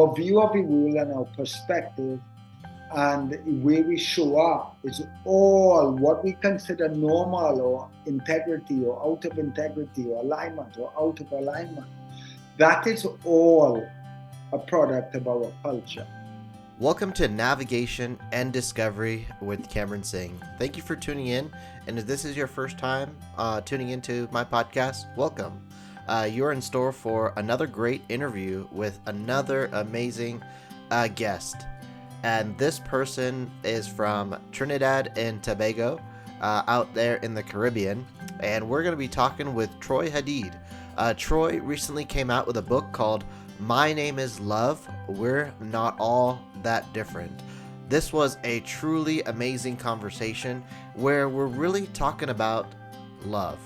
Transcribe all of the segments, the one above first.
our view of the world and our perspective and the way we show up is all what we consider normal or integrity or out of integrity or alignment or out of alignment. That is all a product of our culture. Welcome to Navigation and Discovery with Cameron Singh. Thank you for tuning in. And if this is your first time tuning into my podcast, welcome. You're in store for another great interview with another amazing guest. And this person is from Trinidad and Tobago, out there in the Caribbean. And we're going to be talking with Troy Hadeed. Troy recently came out with a book called My Name is Love. We're Not All That Different. This was a truly amazing conversation where we're really talking about love.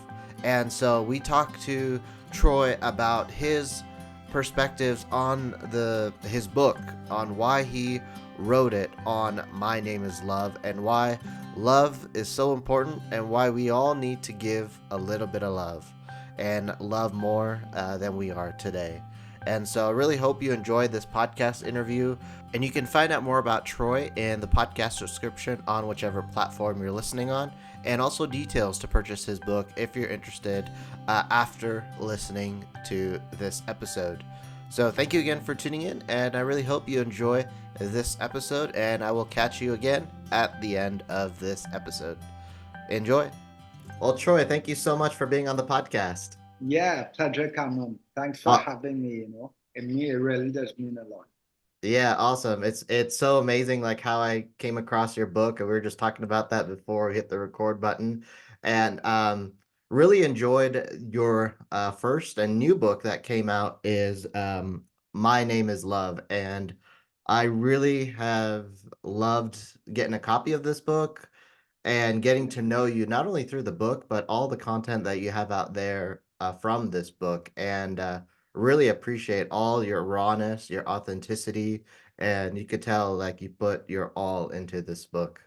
And so we talked to Troy about his perspectives on his book, on why he wrote it, on My Name is Love, and why love is so important, and why we all need to give a little bit of love and love more than we are today. And so I really hope you enjoyed this podcast interview. And you can find out more about Troy in the podcast description on whichever platform you're listening on, and also details to purchase his book if you're interested after listening to this episode. So thank you again for tuning in, and I really hope you enjoy this episode, and I will catch you again at the end of this episode. Enjoy. Well, Troy, thank you so much for being on the podcast. Yeah, pleasure, Cameron. Thanks for having me, it really does mean a lot. Yeah, awesome. It's so amazing like how I came across your book, and we were just talking about that before we hit the record button. And really enjoyed your first and new book that came out is My Name is Love. And I really have loved getting a copy of this book and getting to know you not only through the book, but all the content that you have out there from this book. And really appreciate all your rawness, your authenticity, and you could tell like you put your all into this book.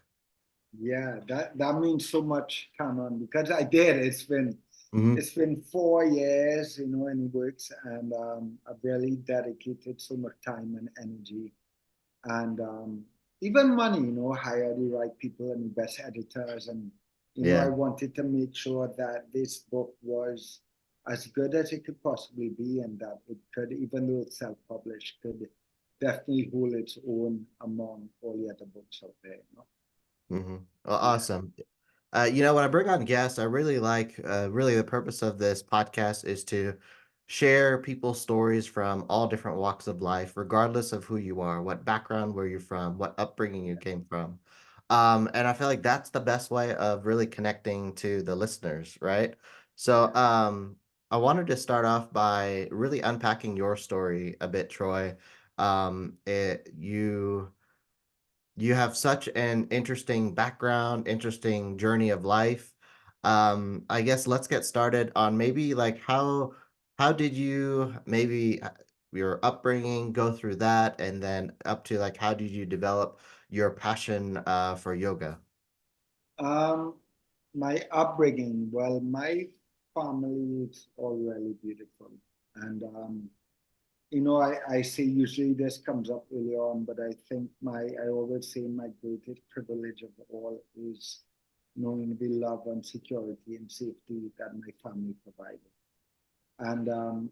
Yeah, that means so much, Cameron, because I did. Mm-hmm. It's been 4 years, in the works, and I've really dedicated so much time and energy, and even money, hire the right people and the best editors, and I Yeah. wanted to make sure that this book was as good as it could possibly be, and that it could, even though it's self-published, could definitely hold its own among all the other books out there. Mm-hmm. Well, Yeah, awesome. When I bring on guests, I really like, really the purpose of this podcast is to share people's stories from all different walks of life, regardless of who you are, what background, where you're from, what upbringing you came from. And I feel like that's the best way of really connecting to the listeners, right? So, yeah. I wanted to start off by really unpacking your story a bit, Troy. You have such an interesting background, interesting journey of life. I guess let's get started on maybe like how did you maybe your upbringing go through that, and then up to like how did you develop your passion for yoga? Um, my upbringing, well, my family is all really beautiful. And, I say usually this comes up early on, but I think I always say my greatest privilege of all is knowing the love and security and safety that my family provided. And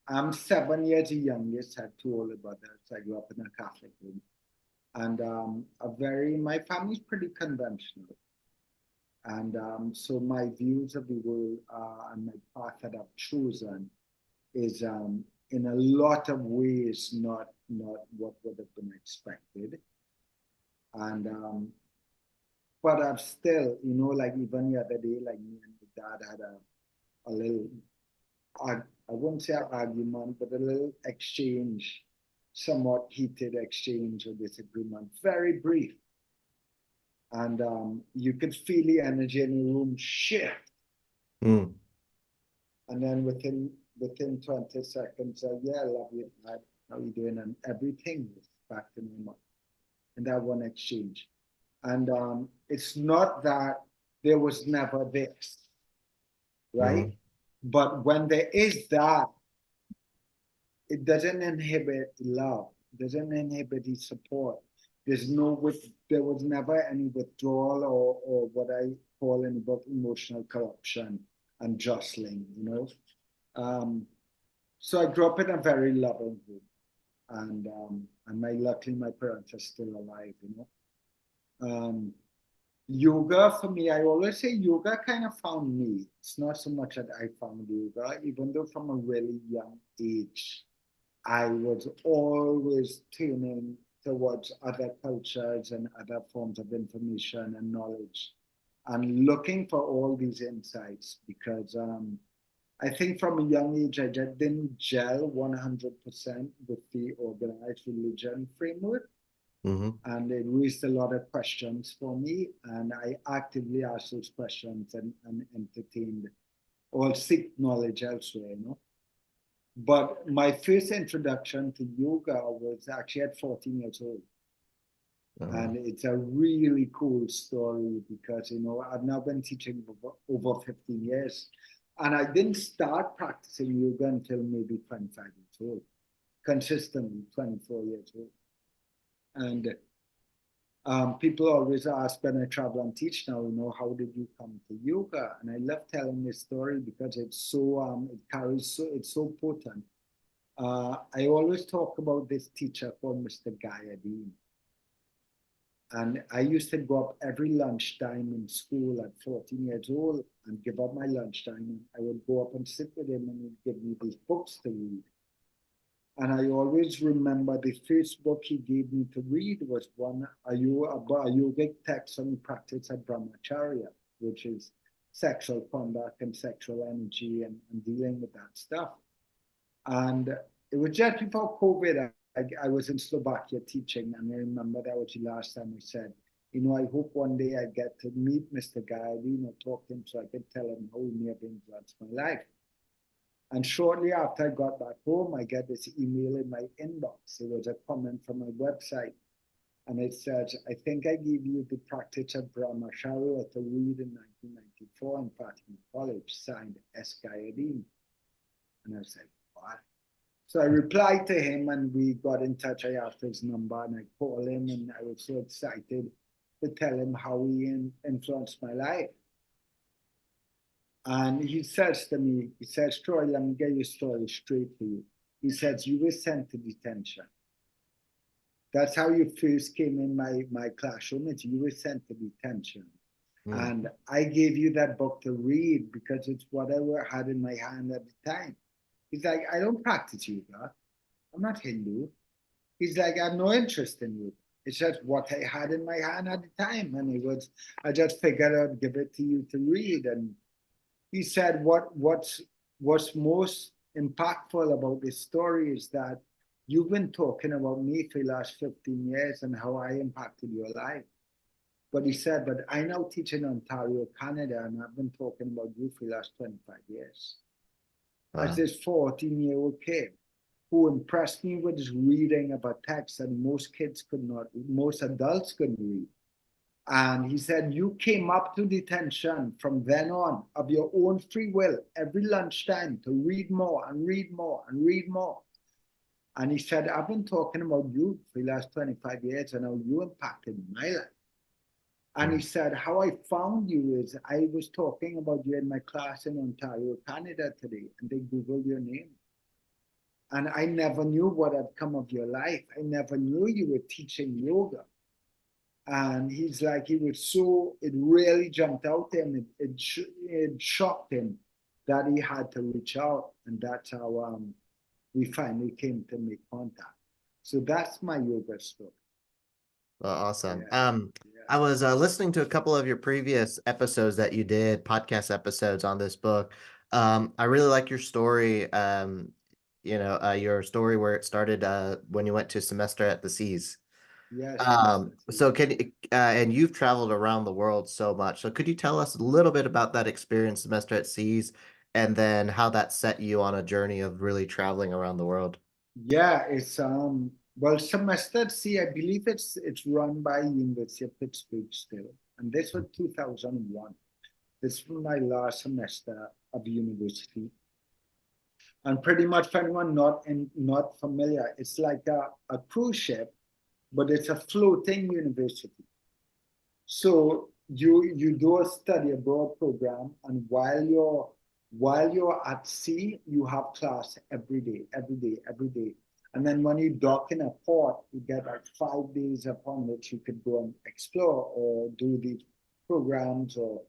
I'm 7 years the youngest, had two older brothers. I grew up in a Catholic home. And my family's pretty conventional. And so my views of the world and my path that I've chosen is in a lot of ways not what would have been expected. And but I've still, like even the other day, like me and my dad had a little, I wouldn't say an argument, but a little exchange, somewhat heated exchange or disagreement, very brief. And you could feel the energy in the room shift. Mm, And then within 20 seconds, yeah, I love you, Dad. How you doing? And everything was back to normal in that one exchange. And it's not that there was never this, right? mm, But when there is that, it doesn't inhibit love, doesn't inhibit the support. There's no there was never any withdrawal or what I call in the book emotional corruption and jostling, you know. Um, so I grew up in a very loving home, and luckily my parents are still alive, you know. Yoga for me, I always say yoga kind of found me. It's not so much that I found yoga, even though from a really young age, I was always tuning towards other cultures and other forms of information and knowledge and looking for all these insights because I think from a young age, I just didn't gel 100% with the organized religion framework. Mm-hmm. And it raised a lot of questions for me. And I actively asked those questions and entertained or seek knowledge elsewhere, you know. But my first introduction to yoga was actually at 14 years old. Uh, And it's a really cool story because, you know, I've now been teaching over 15 years. And I didn't start practicing yoga until maybe 25 years old, consistently 24 years old. And people always ask when I travel and teach now, you know, how did you come to yoga? And I love telling this story because it's so, it carries so, it's so potent. I always talk about this teacher called Mr. Hadeed. And I used to go up every lunchtime in school at 14 years old and give up my lunchtime. And I would go up and sit with him and he'd give me these books to read. And I always remember the first book he gave me to read was one a yogic text on the practice of brahmacharya, which is sexual conduct and sexual energy and dealing with that stuff. And it was just before COVID. I was in Slovakia teaching, and I remember that was the last time I said, you know, I hope one day I get to meet Mr. Gandhi and talk to him so I can tell him how he may have influenced my life. And shortly after I got back home, I get this email in my inbox. It was a comment from my website. And it says, I think I gave you the practice of Brahmacharya to read in 1994 in Fatima College, signed S. Gayadeen. And I was like, what? So I replied to him and we got in touch. I asked his number and I called him and I was so excited to tell him how he influenced my life. And he says to me, he says, Troy, let me get your story straight for you. He says, you were sent to detention. That's how you first came in my classroom. It's you were sent to detention. mm, And I gave you that book to read because it's what I had in my hand at the time. He's like, I don't practice yoga. I'm not Hindu. He's like, I have no interest in you. It's just what I had in my hand at the time. And I just figured I'd give it to you to read. And he said, what's most impactful about this story is that you've been talking about me for the last 15 years and how I impacted your life. But he said, but I now teach in Ontario, Canada, and I've been talking about you for the last 25 years. As uh, this 14-year-old kid who impressed me with his reading of a text that most kids could not, most adults couldn't read. And he said, you came up to detention from then on of your own free will every lunchtime to read more and read more and read more. And he said, I've been talking about you for the last 25 years and how you impacted my life. And he mm, said, how I found you is I was talking about you in my class in Ontario, Canada today, and they Googled your name. And I never knew what had come of your life. I never knew you were teaching yoga. And he's like, he was so, it really jumped out to him. It shocked him that he had to reach out. And that's how we finally came to make contact. So that's my yoga story. awesome. Yeah, I yeah. was listening to a couple of your previous episodes that you did, podcast episodes on this book. I really like your story. Your story where it started when you went to semester at the seas. Yes, Mr. So T. and you've traveled around the world so much. So could you tell us a little bit about that experience, semester at seas, and then how that set you on a journey of really traveling around the world? Yeah, it's well, semester C, I believe it's run by University of Pittsburgh still. And this was 2001. This was my last semester of university. And pretty much for anyone not familiar, it's like a cruise ship, but it's a floating university. So you do a study abroad program, and while you're at sea, you have class every day, every day, every day. And then when you dock in a port, you get like 5 days upon which you could go and explore or do these programs or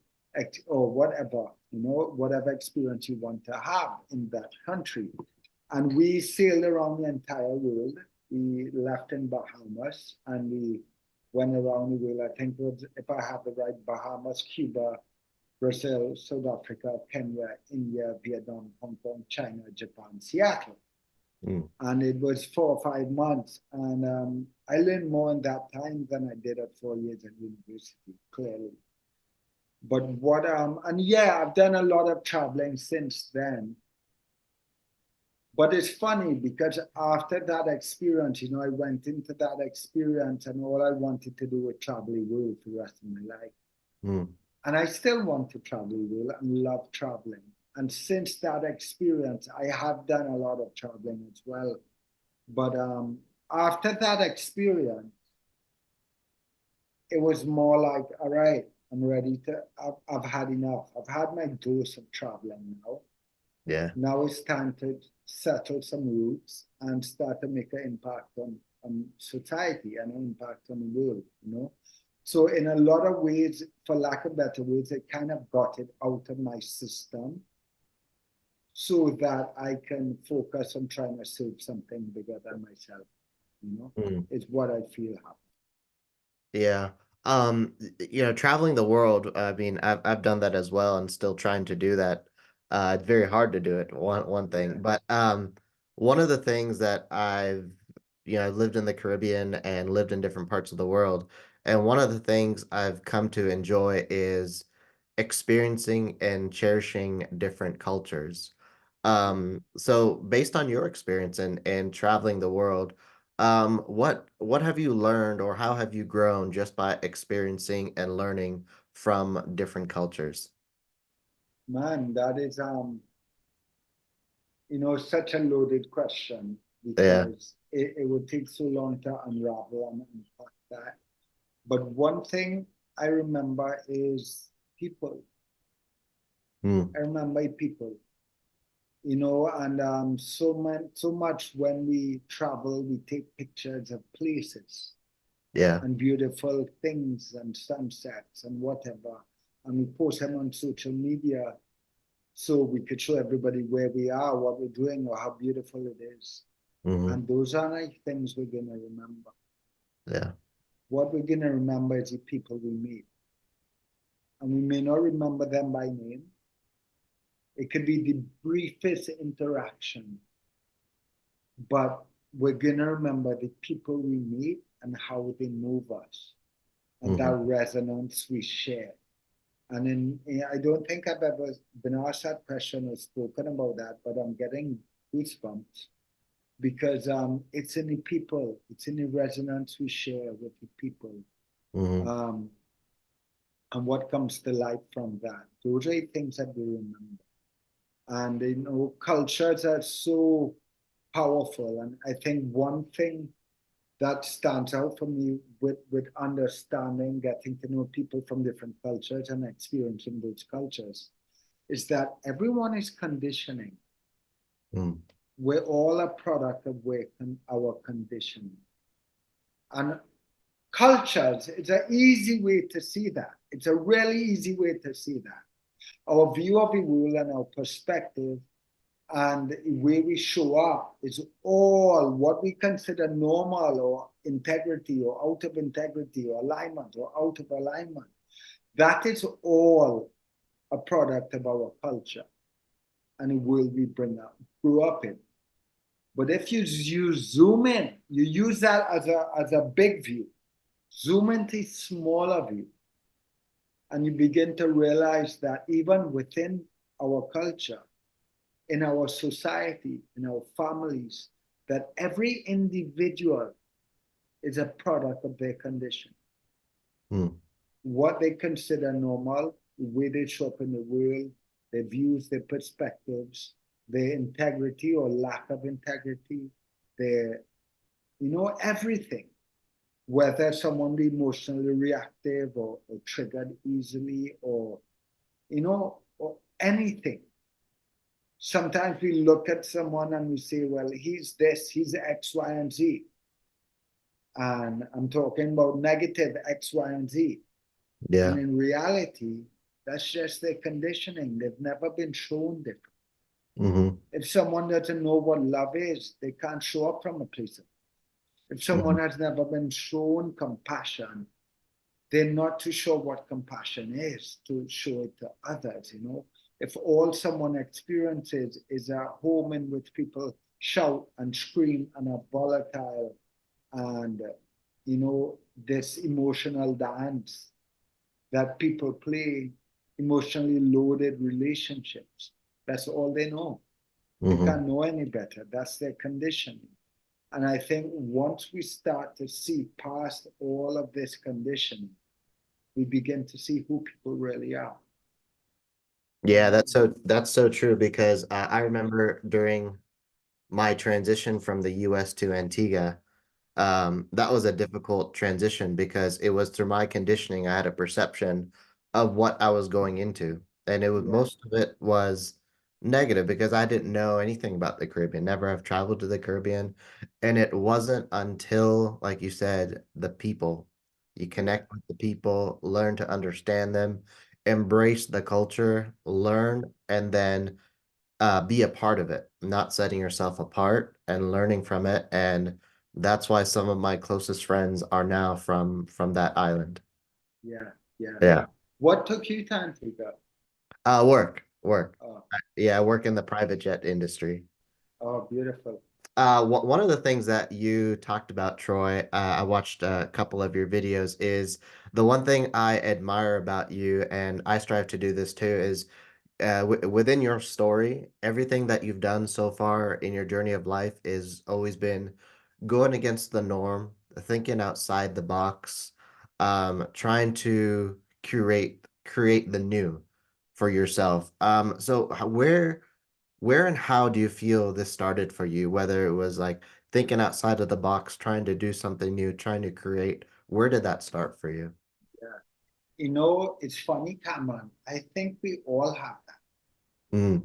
whatever, whatever experience you want to have in that country. And we sailed around the entire world. We left in Bahamas and we went around the world. I think it was, if I have it right, Bahamas, Cuba, Brazil, South Africa, Kenya, India, Vietnam, Hong Kong, China, Japan, Seattle. Mm. And it was 4 or 5 months. And I learned more in that time than I did at 4 years at university, clearly. But and yeah, I've done a lot of traveling since then. But it's funny because after that experience, I went into that experience and all I wanted to do was travel the world for the rest of my life. Mm. And I still want to travel the world and love traveling. And since that experience, I have done a lot of traveling as well. But after that experience, it was more like, all right, I'm ready to, I've had enough. I've had my dose of traveling now. Yeah. Now it's time to settle some roots and start to make an impact on society and an impact on the world. So in a lot of ways, for lack of better words, I kind of got it out of my system so that I can focus on trying to serve something bigger than myself, Mm. is what I feel happy. Yeah. Traveling the world, I mean, I've done that as well and still trying to do that. It's very hard to do it, one Yeah. thing. But one of the things that I've lived in the Caribbean and lived in different parts of the world, and one of the things I've come to enjoy is experiencing and cherishing different cultures. So based on your experience and traveling the world, what have you learned or how have you grown just by experiencing and learning from different cultures? Man, that is such a loaded question Yeah. because it would take so long to unravel and unpack that. But one thing I remember is people. Mm. I remember people, and so much when we travel, we take pictures of places Yeah. and beautiful things and sunsets and whatever, and we post them on social media so we could show everybody where we are, what we're doing, or how beautiful it is. Hmm. And those are like things we're going to remember. Yeah. What we're going to remember is the people we meet. And we may not remember them by name. It could be the briefest interaction, but we're going to remember the people we meet and how they move us and that Hmm. resonance we share. And I don't think I've ever been asked that question or spoken about that, but I'm getting goosebumps because it's in the people, it's in the resonance we share with the people, Hmm. um, and what comes to light from that. Those are the things that we remember. And cultures are so powerful. And I think one thing that stands out for me with understanding, getting to know people from different cultures and experiencing those cultures is that everyone is conditioning. Mm. We're all a product of our conditioning. And cultures, it's an easy way to see that. It's a really easy way to see that. Our view of the world and our perspective and the way we show up is all what we consider normal or integrity or out of integrity or alignment or out of alignment. That is all a product of our culture and the world we grew up in. But if you zoom in, you use that as a big view, zoom into smaller view, and you begin to realize that even within our culture, in our society, in our families, that every individual is a product of their condition. Mm. What they consider normal, the way they show up in the world, their views, their perspectives. their integrity or lack of integrity, their, everything. Whether someone be emotionally reactive or triggered easily or anything. Sometimes we look at someone and we say, well, he's this, he's X, Y, and Z. And I'm talking about negative X, Y, and Z. And Yeah. in reality, that's just their conditioning. They've never been shown different. Mm-hmm. If someone doesn't know what love is, they can't show up from a place of it. If Mm-hmm. someone has never been shown compassion, they're not too sure what compassion is to show it to others. If all someone experiences is a home in which people shout and scream and are volatile and this emotional dance that people play, emotionally loaded relationships, that's all they know. They Mm-hmm. can't know any better. That's their conditioning. And I think once we start to see past all of this conditioning, we begin to see who people really are. Yeah, that's so true because I remember during my transition from the US to Antigua, that was a difficult transition because it was through my conditioning. I had a perception of what I was going into, and it was Yeah, most of it was negative because I didn't know anything about the Caribbean, never have traveled to the Caribbean, and it wasn't until, like you said, the people, you yeah, connect with the people, learn to understand them, embrace the culture, learn, and then be a part of it, not setting yourself apart and learning from it. And that's why some of my closest friends are now from that island. yeah, yeah. Yeah. What took you to Antigua? Work. Oh, Yeah, I work in the private jet industry. oh, beautiful. One of the things that you talked about, Troy, I watched a couple of your videos, is the one thing I admire about you, and I strive to do this too, is within your story, everything that you've done so far in your journey of life is always been going against the norm, thinking outside the box, trying to create the new for yourself. So where and how do you feel this started for you? Whether it was like thinking outside of the box, trying to do something new, trying to create, where did that start for you? Yeah. It's funny, Cameron. I think we all have that. Mm,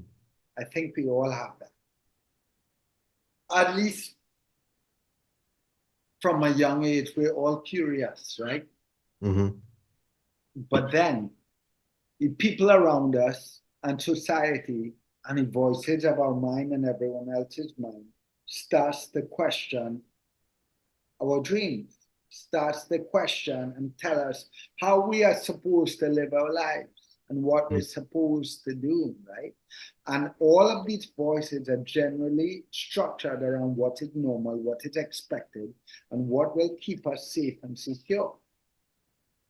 I think we all have that. At least from a young age, we're all curious, right? mm-hmm, But then the people around us and society and the voices of our mind and everyone else's mind starts to question our dreams, starts to question and tell us how we are supposed to live our lives and what we're supposed to do, right? And all of these voices are generally structured around what is normal, what is expected, and what will keep us safe and secure,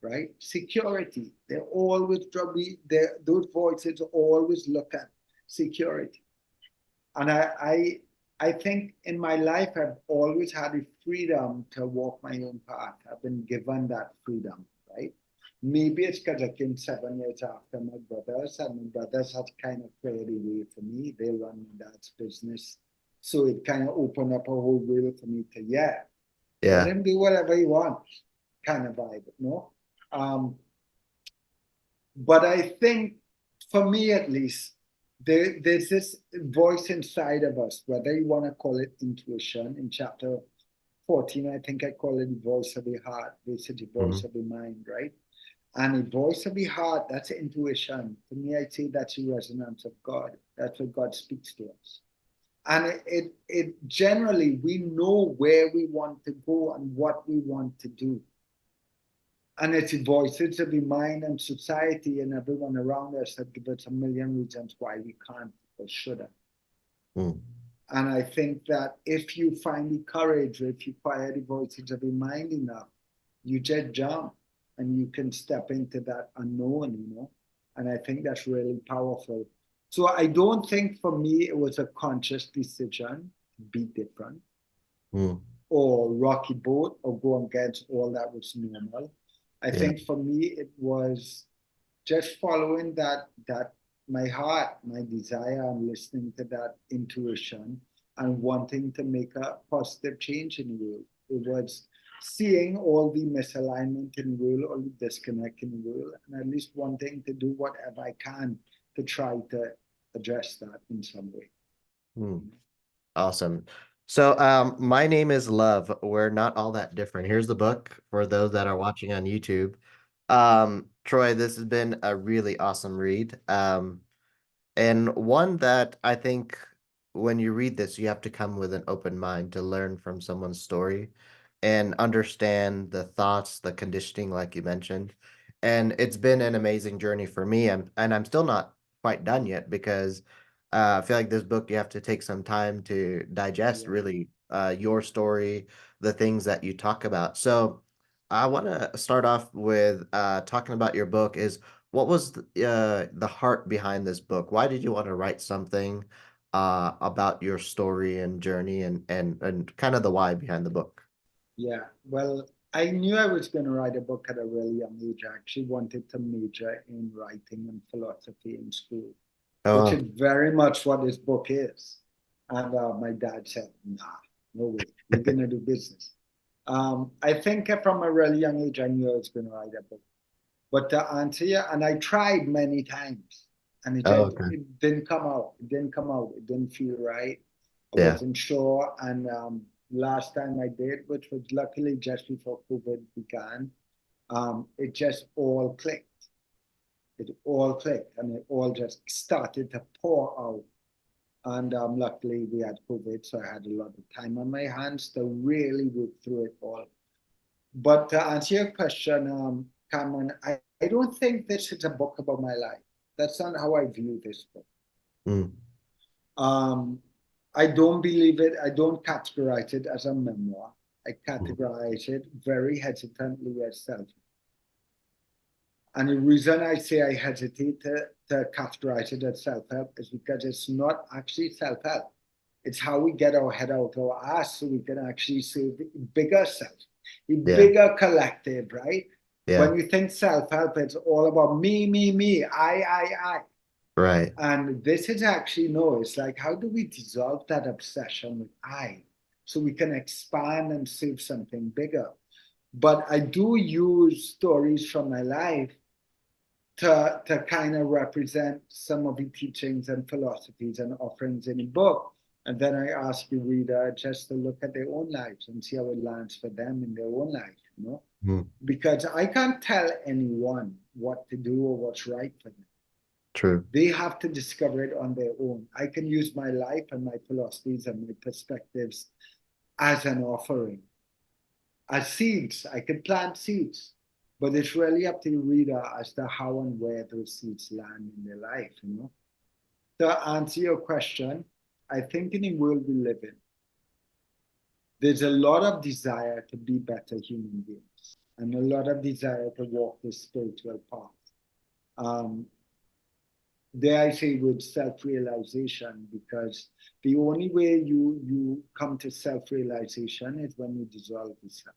right? Security. They're always those voices always look at security. And I think in my life I've always had the freedom to walk my own path. I've been given that freedom, right? Maybe it's because I came 7 years after my brothers, and my brothers had kind of cleared the way for me. They run my dad's business. So it kind of opened up a whole world for me to, yeah, let yeah. him do whatever he wants, kind of vibe, no? Um, but I think, for me at least, there's this voice inside of us, whether you want to call it intuition. In chapter 14, I think I call it the voice of the heart, basically the voice Mm-hmm, of the mind, right? And the voice of the heart, that's intuition. To me, I say that's the resonance of God. That's what God speaks to us. And it generally, we know where we want to go and what we want to do. And it's the voices of the mind and society and everyone around us that give us a million reasons why we can't or shouldn't. mm, And I think that if you find the courage, or if you quiet the voices of the mind enough, you just jump and you can step into that unknown. And I think that's really powerful. So I don't think for me it was a conscious decision to be different mm, or rocky boat or go against all that was normal. I yeah. think for me it was just following that my heart, my desire, and listening to that intuition and wanting to make a positive change in the world. It was seeing all the misalignment in the world, all the disconnect in the world, and at least wanting to do whatever I can to try to address that in some way. Hmm. Awesome. So, my name is Love. We're not all that different. Here's the book for those that are watching on YouTube. Troy, this has been a really awesome read. And one that I think when you read this, you have to come with an open mind to learn from someone's story and understand the thoughts, the conditioning, like you mentioned. And it's been an amazing journey for me. And I'm still not quite done yet because I feel like this book, you have to take some time to digest Yeah. really your story, the things that you talk about. So I want to start off with talking about your book is what was the heart behind this book? Why did you want to write something about your story and journey and kind of the why behind the book? Yeah, well, I knew I was going to write a book at a really young age. I actually wanted to major in writing and philosophy in school, which Oh, is very much what this book is. And my dad said, nah, no way, you're going to do business. I think from a really young age, I knew I was going to write a book. But to answer you, and I tried many times, and oh, okay. it didn't come out. It didn't come out. It didn't feel right. I Yeah, wasn't sure. And last time I did, which was luckily just before COVID began, it just all clicked. It all clicked, and it all just started to pour out. And luckily, we had COVID, so I had a lot of time on my hands to really work through it all. But to answer your question, Cameron, I don't think this is a book about my life. That's not how I view this book. mm, Um, I don't believe it. I don't categorize it as a memoir. I mm, categorize it very hesitantly as self. And the reason I say I hesitate to categorize it as self-help is because it's not actually self-help. It's how we get our head out of our ass so we can actually serve the bigger self, the yeah, bigger collective, right? yeah, When you think self-help, it's all about me, I. right. And this is actually no, it's like how do we dissolve that obsession with I so we can expand and serve something bigger? But I do use stories from my life to kind of represent some of the teachings and philosophies and offerings in the book. And then I ask the reader just to look at their own lives and see how it lands for them in their own life, you know? Mm, Because I can't tell anyone what to do or what's right for them. true. They have to discover it on their own. I can use my life and my philosophies and my perspectives as an offering, as seeds. I can plant seeds, but it's really up to the reader as to how and where those seeds land in their life, you know. To answer your question, I think in the world we live in, there's a lot of desire to be better human beings and a lot of desire to walk this spiritual path. Um, dare I say with self-realization, because the only way you come to self-realization is when you dissolve the self.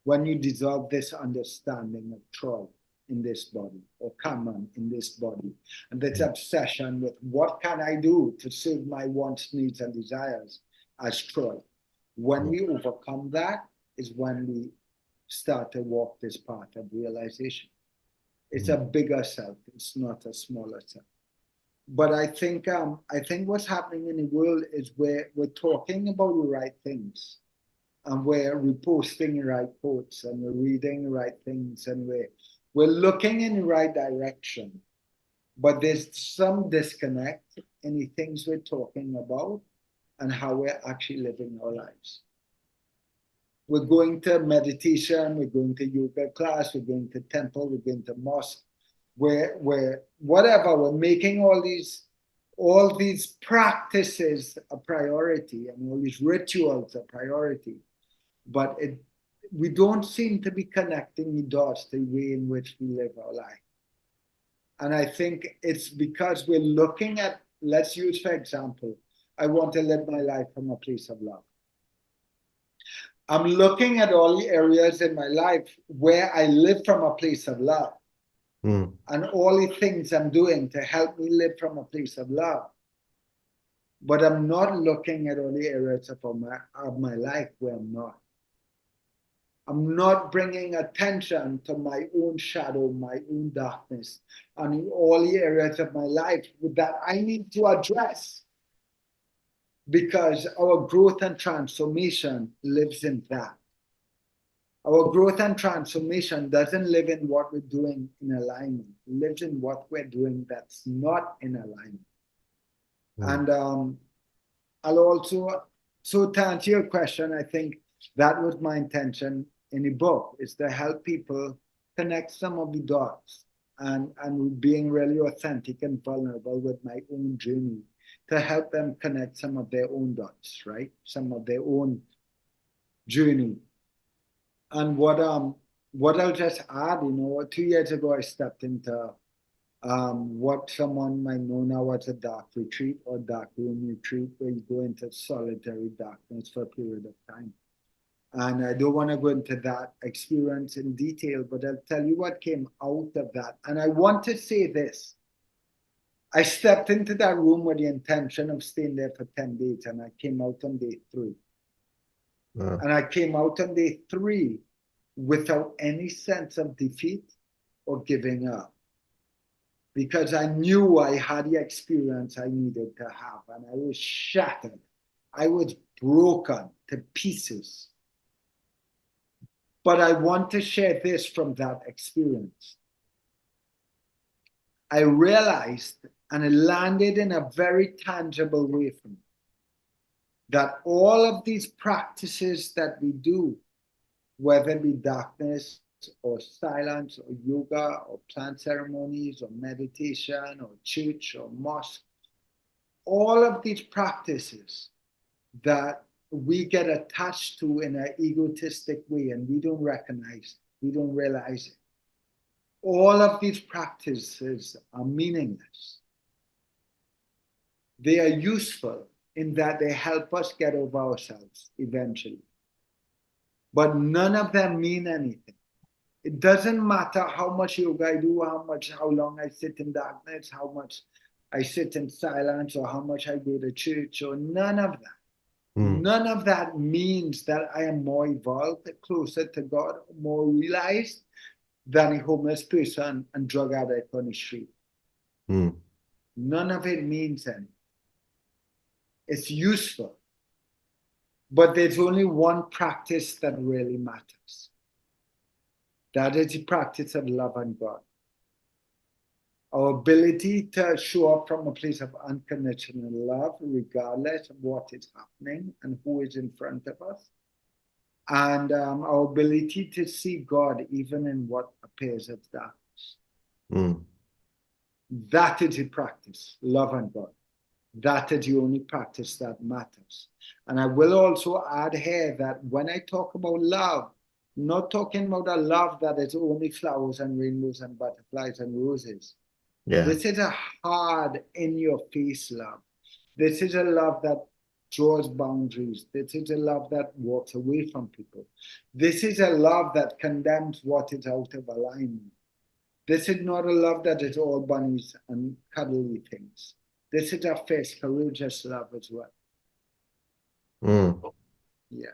When you dissolve this understanding of Troy in this body or Kaman in this body, and this Mm, obsession with what can I do to serve my wants, needs, and desires as Troy. When mm, we overcome that is when we start to walk this path of realization. It's mm, a bigger self, it's not a smaller self. But I think what's happening in the world is we're talking about the right things and we're reposting the right quotes and we're reading the right things and we're looking in the right direction. But there's some disconnect in the things we're talking about and how we're actually living our lives. We're going to meditation, we're going to yoga class, we're going to temple, we're going to mosque, we're whatever, we're making all these practices a priority and all these rituals a priority. But we don't seem to be connecting the dots the way in which we live our life. And I think it's because we're looking at, let's use for example, I want to live my life from a place of love. I'm looking at all the areas in my life where I live from a place of love. Mm. and all the things I'm doing to help me live from a place of love. But I'm not looking at all the areas of my life where I'm not. I'm not bringing attention to my own shadow, my own darkness, and all the areas of my life that I need to address, because our growth and transformation lives in that. Our growth and transformation doesn't live in what we're doing in alignment. It lives in what we're doing that's not in alignment. Mm. And I'll also, so to answer your question, I think that was my intention in the book, is to help people connect some of the dots, and being really authentic and vulnerable with my own journey to help them connect some of their own dots, right? Some of their own journey. And what I'll just add, 2 years ago I stepped into what someone might know now as a dark retreat or dark room retreat, where you go into solitary darkness for a period of time. And I don't want to go into that experience in detail, but I'll tell you what came out of that. And I want to say this. I stepped into that room with the intention of staying there for 10 days, and I came out on day 3. And I came out on day 3 without any sense of defeat or giving up, because I knew I had the experience I needed to have, and I was shattered. I was broken to pieces. But I want to share this from that experience. I realized, and it landed in a very tangible way for me, that all of these practices that we do, whether it be darkness or silence or yoga or plant ceremonies or meditation or church or mosque, all of these practices that we get attached to in an egotistic way, and we don't recognize, we don't realize it. All of these practices are meaningless. They are useful in that they help us get over ourselves eventually. But none of them mean anything. It doesn't matter how much yoga I do, how long I sit in darkness, how much I sit in silence, or how much I go to church, or none of that. Mm. None of that means that I am more evolved, closer to God, more realized than a homeless person and drug addict on the street. Mm. None of it means anything. It's useful, but there's only one practice that really matters. That is the practice of love and God. Our ability to show up from a place of unconditional love, regardless of what is happening and who is in front of us. And our ability to see God even in what appears as darkness. Mm. That is the practice, love and God. That is the only practice that matters. And I will also add here that when I talk about love, I'm not talking about a love that is only flowers and rainbows and butterflies and roses. Yeah. This is a hard, in your face love. This is a love that draws boundaries. This is a love that walks away from people. This is a love that condemns what is out of alignment. This is not a love that is all bunnies and cuddly things. This is a fierce, courageous love as well. Mm. Yeah.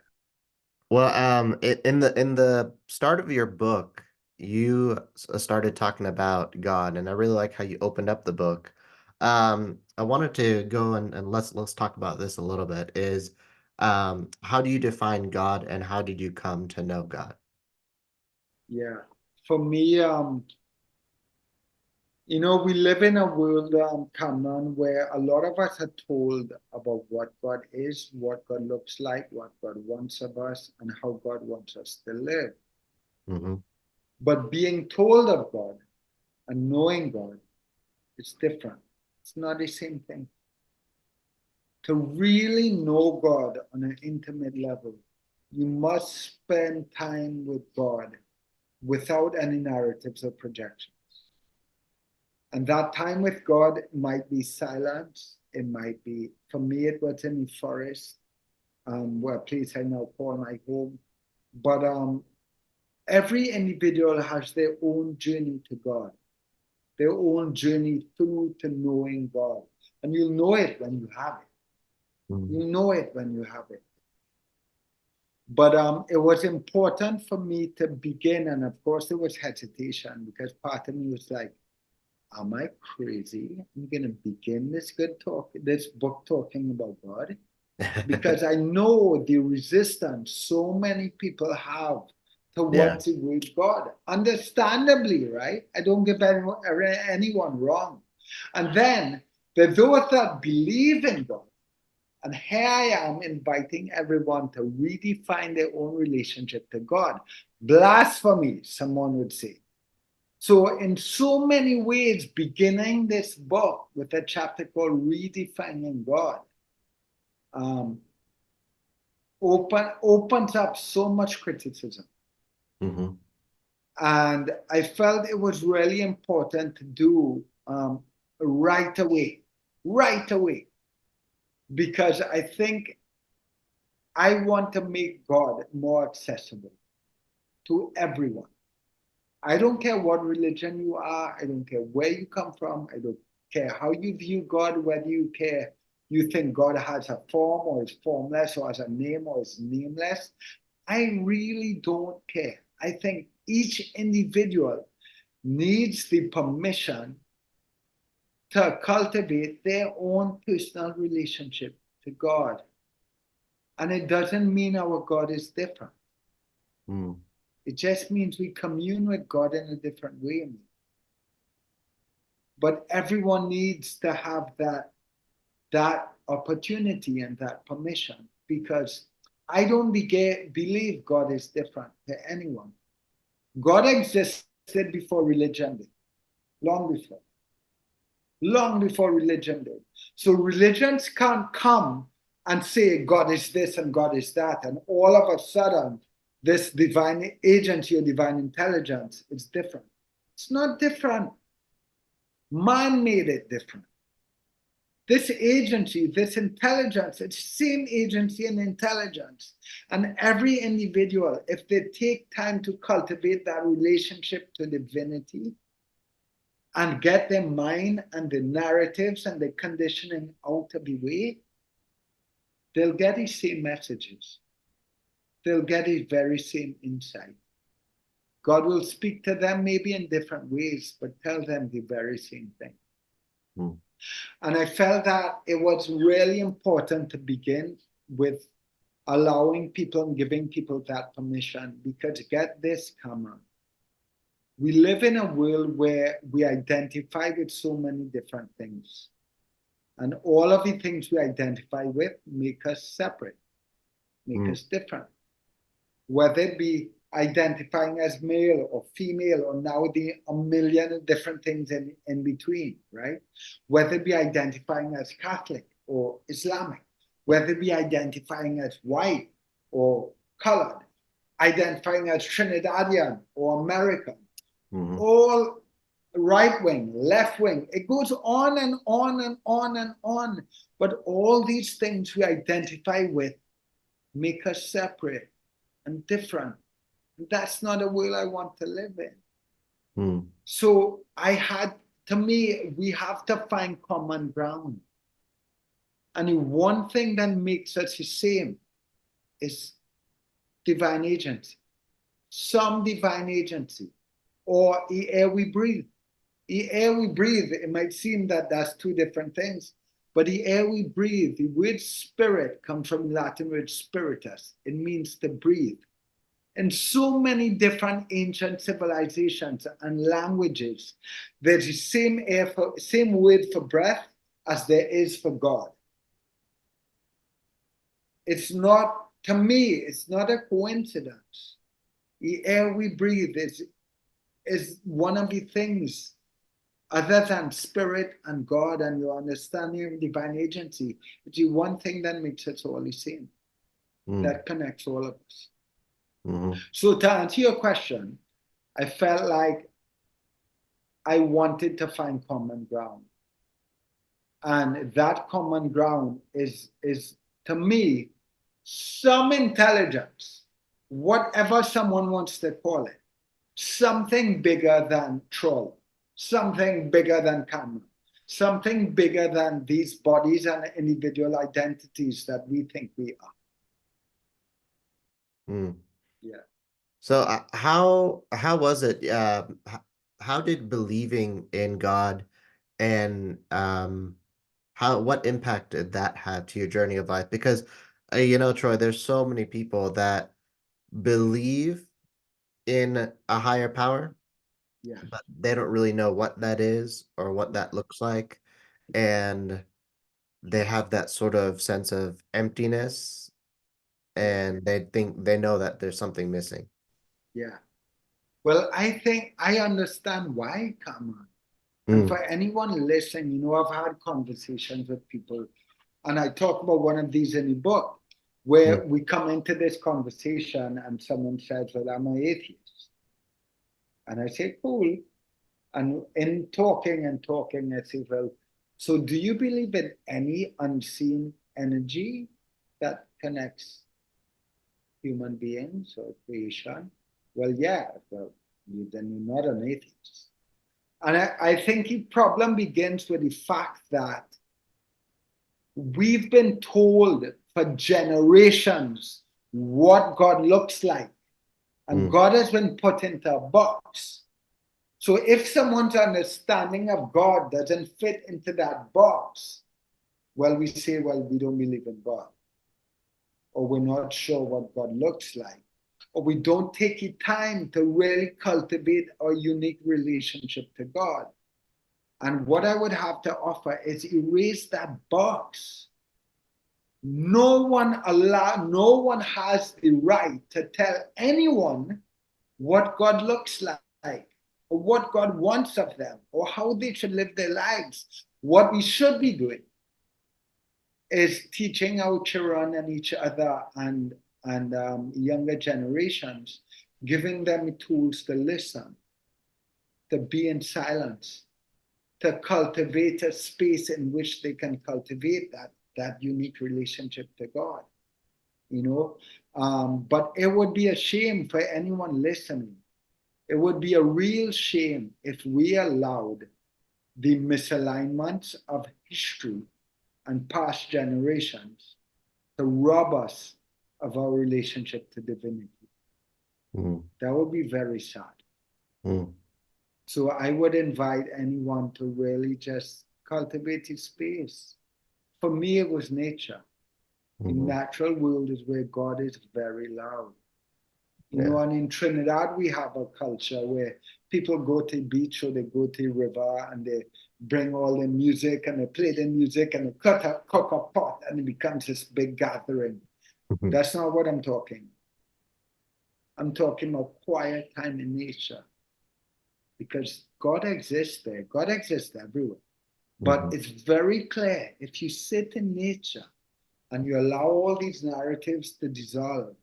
Well, in the start of your book, you started talking about God, and I really like how you opened up the book. I wanted to go and let's talk about this a little bit. Is how do you define God, and how did you come to know God? Yeah. For me, we live in a world, Cameron, where a lot of us are told about what God is, what God looks like, what God wants of us, and how God wants us to live. Mm-hmm. But being told of God and knowing God is different. It's not the same thing. To really know God on an intimate level, you must spend time with God without any narratives or projections. And that time with God might be silence. It might be, for me, it was in the forest, where a place I now call my home. But every individual has their own journey to God. their own journey through to knowing God. And you'll know it when you have it. Mm. You know it when you have it. But it was important for me to begin, and of course there was hesitation because part of me was like, "Am I crazy? I'm gonna begin this book talking about God?" Because I know the resistance so many people have towards Yes. the word God. Understandably, right? I don't give anyone wrong. And then there's those that believe in God. And here I am inviting everyone to redefine their own relationship to God. Blasphemy, someone would say. So, in so many ways, beginning this book with a chapter called Redefining God um, opens up so much criticism. Mm-hmm. And I felt it was really important to do right away, right away, because I think I want to make God more accessible to everyone. I don't care what religion you are. I don't care where you come from. I don't care how you view God, whether you think God has a form or is formless or has a name or is nameless. I really don't care. I think each individual needs the permission to cultivate their own personal relationship to God. And it doesn't mean our God is different. Mm. It just means we commune with God in a different way. But everyone needs to have that opportunity and that permission because I don't believe God is different to anyone. God existed before religion did, long before, long before religion did. So religions can't come and say God is this and God is that, and all of a sudden, this divine agency or divine intelligence is different. It's not different. Man made it different. This agency, this intelligence, it's same agency and intelligence. And every individual, if they take time to cultivate that relationship to divinity and get their mind and the narratives and the conditioning out of the way, they'll get the same messages. They'll get the very same insight. God will speak to them maybe in different ways, but tell them the very same thing. Mm. And I felt that it was really important to begin with allowing people and giving people that permission because get this, Cameron, we live in a world where we identify with so many different things. And all of the things we identify with make us separate, make Mm. us different. Whether it be identifying as male or female, or now a million different things in between, right? Whether it be identifying as Catholic or Islamic, whether it be identifying as white or colored, identifying as Trinidadian or American, Mm-hmm. all right wing, left wing, it goes on and on and on and on. But all these things we identify with make us separate and different. That's not a world I want to live in. Mm. So to me, we have to find common ground. And the one thing that makes us the same is divine agency. Some divine agency, or the air we breathe. The air we breathe, it might seem that that's two different things, but the air we breathe, the word spirit comes from the Latin word spiritus. It means to breathe. In so many different ancient civilizations and languages, there's the same word for breath as there is for God. It's not, to me, it's not a coincidence. The air we breathe is one of the things, other than spirit and God and your understanding of divine agency, it's the one thing that makes us all the same, Mm. that connects all of us. Mm-hmm. So to answer your question, I felt like I wanted to find common ground. And that common ground is to me some intelligence, whatever someone wants to call it, something bigger than troll. something bigger than karma, something bigger than these bodies and individual identities that we think we are. Mm. Yeah, So how was it? How did believing in God and how what impact did that have to your journey of life? Because Troy, there's so many people that believe in a higher power, yeah, but they don't really know what that is or what yeah, that looks like, and they have that sort of sense of emptiness, yeah, and they think they know that there's something missing. yeah. Well, I think I understand why karma. And Mm, for anyone listening, I've had conversations with people, and I talk about one of these in the book, mm, where we come into this conversation and someone says, well, I'm an atheist. And I say, cool. And in talking and talking, I say, well, so do you believe in any unseen energy that connects human beings or creation? Well, yeah. Well, then you're not an atheist. And I think the problem begins with the fact that we've been told for generations what God looks like, and mm, God has been put into a box. So if someone's understanding of God doesn't fit into that box, well, we say, well, we don't believe in God, or we're not sure what God looks like, or we don't take the time to really cultivate our unique relationship to God. And what I would have to offer is erase that box. No one has the right to tell anyone what God looks like, or what God wants of them, or how they should live their lives. What we should be doing is teaching our children and each other and younger generations, giving them tools to listen, to be in silence, to cultivate a space in which they can cultivate that unique relationship to God. you know. But it would be a shame for anyone listening. It would be a real shame if we allowed the misalignments of history and past generations to rob us of our relationship to divinity. mm, That would be very sad. mm, So I would invite anyone to really just cultivate his space. For me, it was nature. The mhm. natural world is where God is very loud. Yeah. And in Trinidad, we have a culture where people go to the beach or they go to the river and they bring all the music and they play the music and they cook a pot and it becomes this big gathering. Mhm, That's not what I'm talking. I'm talking about quiet time in nature because God exists there. God exists everywhere. But mhm, it's very clear if you sit in nature and you allow all these narratives to dissolve,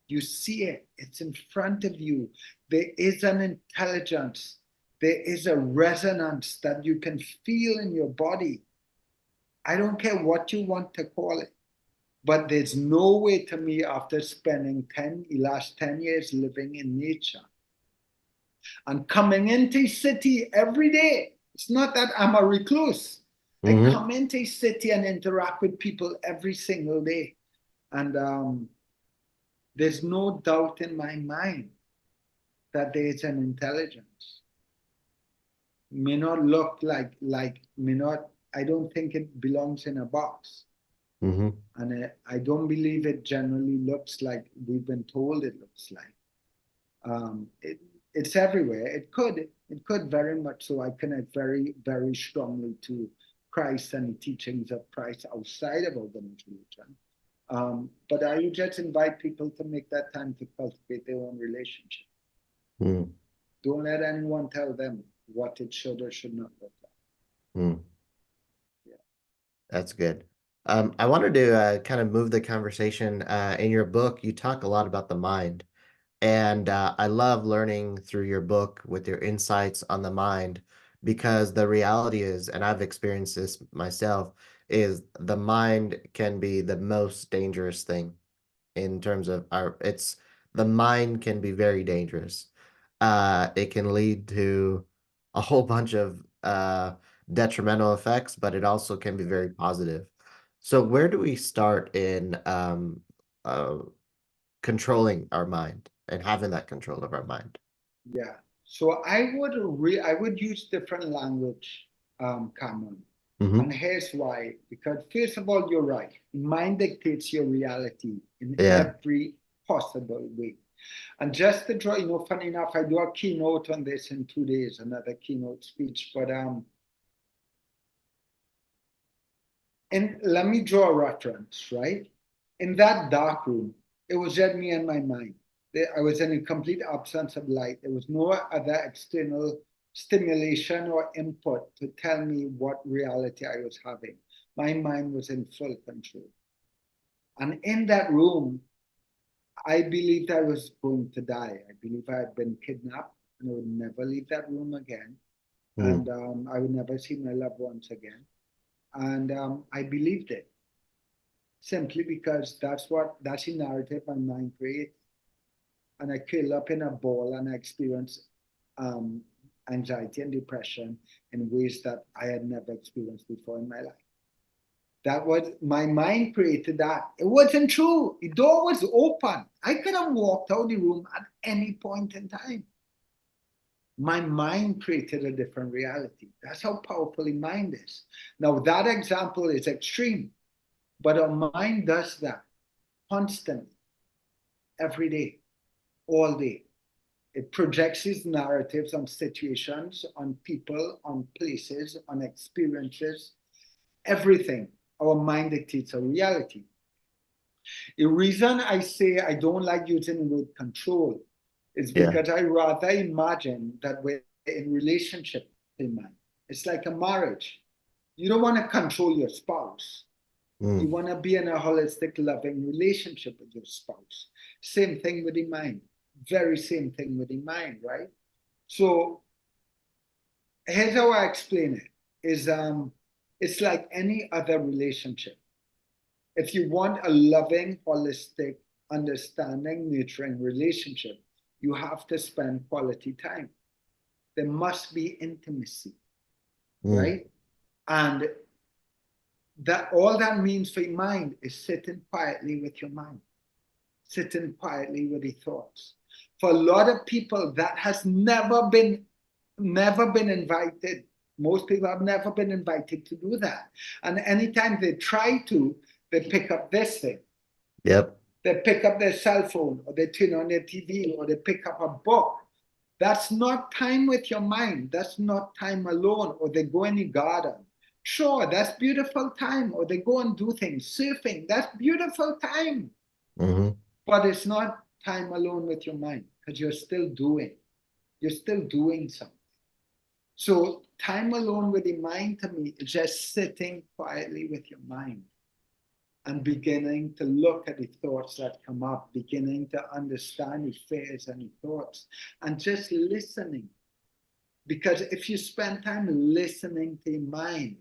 you see it, it's in front of you. There is an intelligence, there is a resonance that you can feel in your body. I don't care what you want to call it, but there's no way to me after spending the last 10 years living in nature and coming into city every day. It's not that I'm a recluse. I mhm, come into city and interact with people every single day. And there's no doubt in my mind that there is an intelligence. May not look like may not. I don't think it belongs in a box, mhm, and I don't believe it generally looks like we've been told it looks like. Um, it, it's everywhere. It could very much so. I connect very strongly to Christ and the teachings of Christ outside of organized religion. But I would just invite people to make that time to cultivate their own relationship. mm, Don't let anyone tell them what it should or should not look like. mm. Yeah. That's good. I wanted to kind of move the conversation. In your book, you talk a lot about the mind. And I love learning through your book with your insights on the mind because the reality is, and I've experienced this myself, is the mind can be the most dangerous thing in terms of the mind can be very dangerous. It can lead to a whole bunch of detrimental effects, but it also can be very positive. So where do we start in uh, controlling our mind and having that control of our mind? Yeah. So I would use different language, Cameron. Hmm. And here's why. Because first of all, you're right. Mind dictates your reality in Yeah. every possible way. And just to draw, funny enough, I do a keynote on this in 2 days, another keynote speech. But and let me draw a reference, right? In that dark room, it was just me and my mind. I was in a complete absence of light. There was no other external stimulation or input to tell me what reality I was having. My mind was in full control. And in that room, I believed I was going to die. I believe I had been kidnapped and I would never leave that room again. Mm. And I would never see my loved ones again. And I believed it simply because that's the narrative my mind creates. And I curl up in a ball and I experience um, anxiety and depression in ways that I had never experienced before in my life. That was my mind created that. It wasn't true. The door was open. I could have walked out the room at any point in time. My mind created a different reality. That's how powerful the mind is. Now, that example is extreme, but our mind does that constantly, every day, all day. It projects its narratives on situations, on people, on places, on experiences, everything. Our mind dictates our reality. The reason I say I don't like using the word control is Yeah. because I rather imagine that we're in relationship in mind. It's like a marriage. You don't want to control your spouse. You Mm. want to be in a holistic, loving relationship with your spouse. Same thing with the mind. Very same thing with the mind, right? So here's how I explain it: is it's like any other relationship. If you want a loving, holistic, understanding, nurturing relationship, you have to spend quality time. There must be intimacy, Mm. right? And that all that means for your mind is sitting quietly with your mind, sitting quietly with your thoughts. For a lot of people, that has never been invited. Most people have never been invited to do that. And anytime they try to, they pick up this thing. Yep. They pick up their cell phone, or they turn on their TV, or they pick up a book. That's not time with your mind. That's not time alone. Or they go in the garden. Sure, that's beautiful time. Or they go and do things, surfing. That's beautiful time. Hmm. But it's not time alone with your mind because you're still doing. You're still doing something. So time alone with the mind to me is just sitting quietly with your mind and beginning to look at the thoughts that come up, beginning to understand the fears and the thoughts, and just listening. Because if you spend time listening to your mind,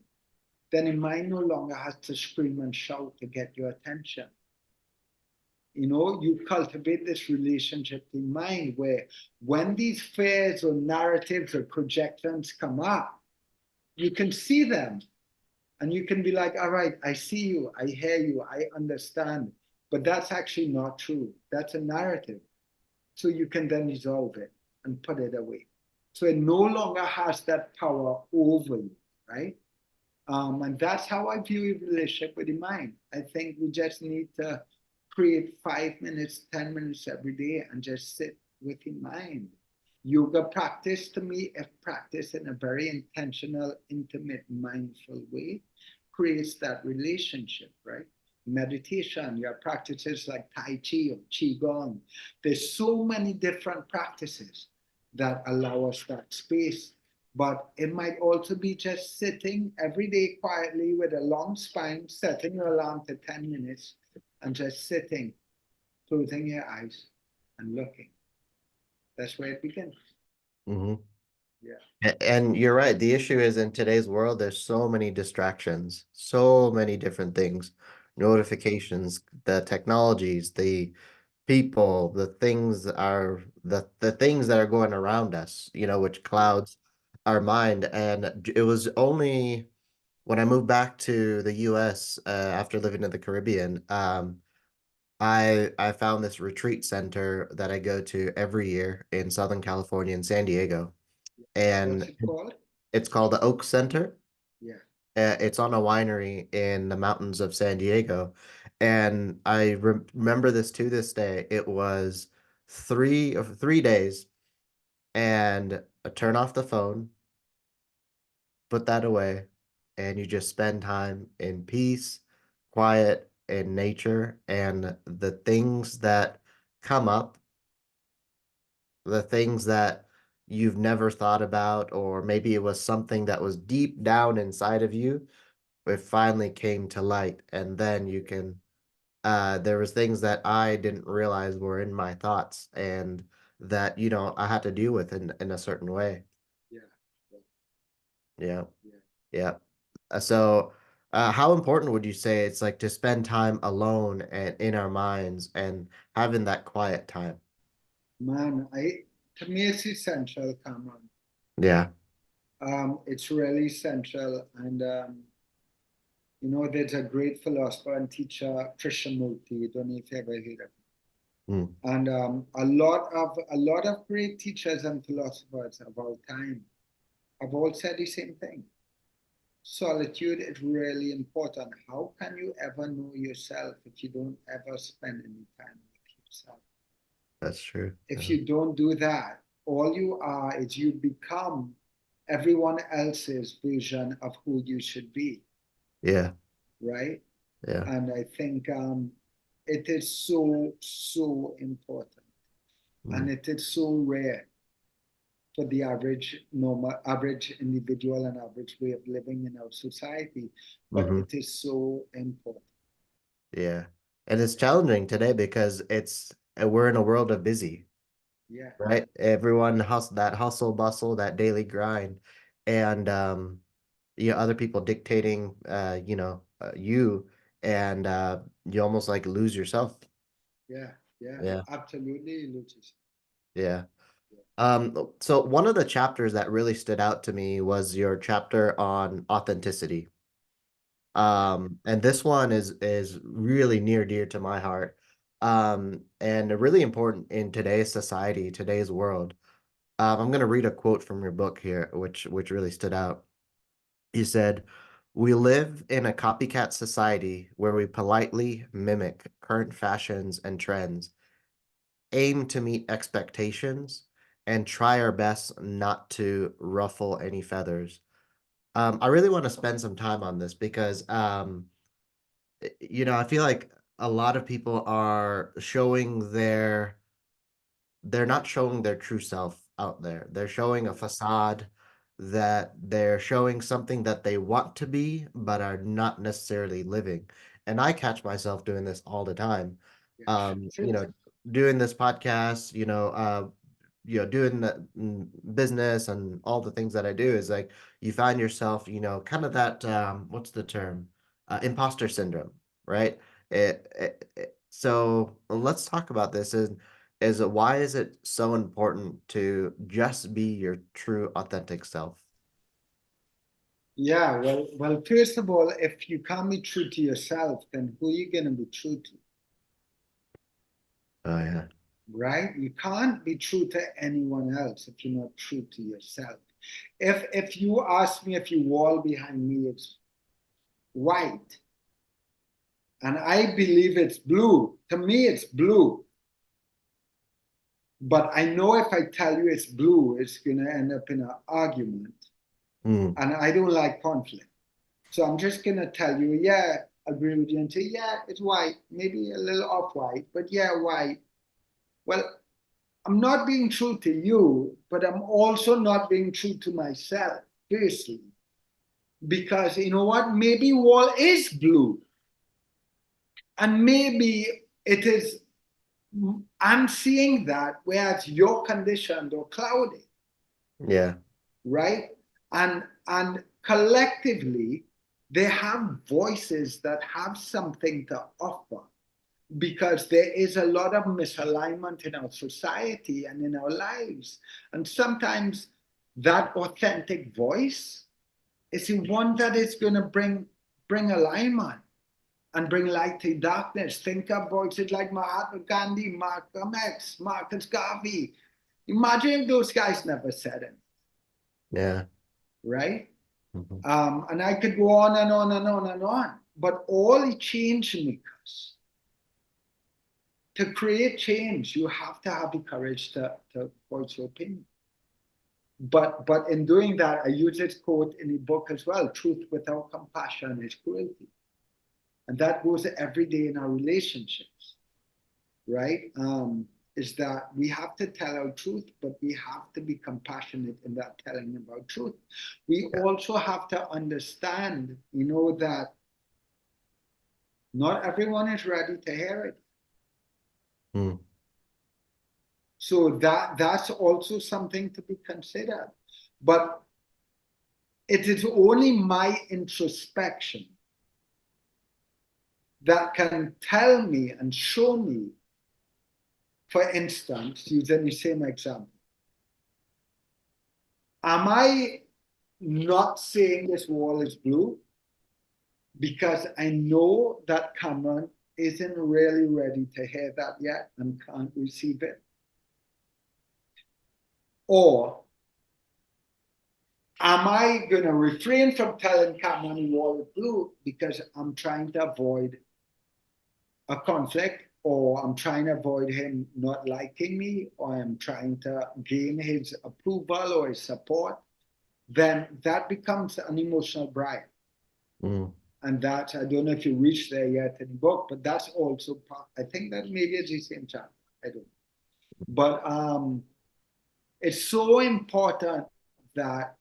then your mind no longer has to scream and shout to get your attention. You cultivate this relationship in mind where when these fears or narratives or projections come up, you can see them and you can be like, all right, I see you, I hear you, I understand. But that's actually not true. That's a narrative. So you can then dissolve it and put it away. So it no longer has that power over you, right? And that's how I view a relationship with the mind. I think we just need to create 5 minutes, 10 minutes every day and just sit with the mind. Yoga practice to me, if practiced in a very intentional, intimate, mindful way, creates that relationship, right? Meditation, your practices like Tai Chi or Qigong. There's so many different practices that allow us that space, but it might also be just sitting every day quietly with a long spine, setting your alarm to 10 minutes and just sitting, closing your eyes and looking. That's where it begins. Hmm. Yeah. And you're right. The issue is in today's world, there's so many distractions, so many different things, notifications, the technologies, the people, the things that are the things that are going around us, which clouds our mind. And it was only when I moved back to the US after living in the Caribbean, I found this retreat center that I go to every year in Southern California in San Diego, What's and it called? it's called the Oak Center. Yeah. It's on a winery in the mountains of San Diego, and I remember this to this day. It was 3 days, and I turn off the phone, put that away, and you just spend time in peace, quiet, in nature, and the things that come up, the things that you've never thought about, or maybe it was something that was deep down inside of you, it finally came to light, and then you can there was things that I didn't realize were in my thoughts and that, I had to deal with in a certain way. Yeah. Yeah. Yeah. Yeah. Yeah. How important would you say it's like to spend time alone and in our minds and having that quiet time? Man, to me it's essential, Cameron. Yeah. It's really essential, and there's a great philosopher and teacher, Krishnamurti. Don't know if you ever heard of him. Mm, And a lot of great teachers and philosophers of our time have all said the same thing. Solitude is really important. How can you ever know yourself if you don't ever spend any time with yourself? that's true. If you don't do that, all you are is you become everyone else's version of who you should be, Yeah. right? Yeah. And I think it is so, so important. And Mm, it is so rare for the average normal average individual and average way of living in our society, but hmm. it is so important. Yeah. And it's challenging today because we're in a world of busy, Yeah, right? Everyone hustle bustle, that daily grind, and other people dictating you, and you almost like lose yourself. yeah, yeah, Yeah. absolutely, Lucas. Yeah. Yeah, So one of the chapters that really stood out to me was your chapter on authenticity. yeah, And this one is really near dear to my heart. And really important in today's society, today's world. I'm going to read a quote from your book here, which really stood out. You said, "We live in a copycat society where we politely mimic current fashions and trends, aim to meet expectations, and try our best not to ruffle any feathers." I really want to spend some time on this because, I feel like a lot of people are they're not showing their true self out there. They're showing a facade, that they're showing something that they want to be, but are not necessarily living. And I catch myself doing this all the time. yeah. Um, you True. know, doing this podcast, doing the business and all the things that I do is like you find yourself, kind of that what's the term? Imposter syndrome, right? So let's talk about this. Is why is it so important to just be your true authentic self? Yeah, well, first of all, if you can't be true to yourself, then who are you gonna be true to, Oh yeah. right? You can't be true to anyone else if you're not true to yourself. If you ask me if your wall behind me is white, and I believe it's blue, to me it's blue. But I know if I tell you it's blue, it's gonna end up in an argument, Mm, and I don't like conflict. So I'm just gonna tell you, yeah, agree with you and say, yeah, it's white, maybe a little off white, but yeah, white. Well, I'm not being true to you, but I'm also not being true to myself, firstly. Because you know what? Maybe wall is blue, and maybe it is, I'm seeing that, whereas you're conditioned or cloudy, yeah. right? And collectively, they have voices that have something to offer, because there is a lot of misalignment in our society and in our lives. And sometimes that authentic voice is the one that is going to bring alignment and bring light to darkness. Think of voices like Mahatma Gandhi, Malcolm X, Marcus Garvey. Imagine if those guys never said it, Yeah. right? Mm-hmm. And I could go on and on and on and on. But all the change makers, to create change, you have to have the courage to voice your opinion. But in doing that, I use this quote in the book as well: truth without compassion is cruelty. And that goes every day in our relationships, right? Is that we have to tell our truth, but we have to be compassionate in that telling of our truth. We Yeah. also have to understand, that not everyone is ready to hear it. Mm. So that's also something to be considered. But it is only my introspection that can tell me and show me, for instance, using the same example, am I not saying this wall is blue because I know that Cameron isn't really ready to hear that yet and can't receive it? Or am I going to refrain from telling Cameron the wall is blue because I'm trying to avoid a conflict, or I'm trying to avoid him not liking me, or I'm trying to gain his approval or his support? Then that becomes an emotional bribe. Mm. And that, I don't know if you reached there yet in the book, but that's also part, I think that maybe it's the same chapter. I don't know. But it's so important that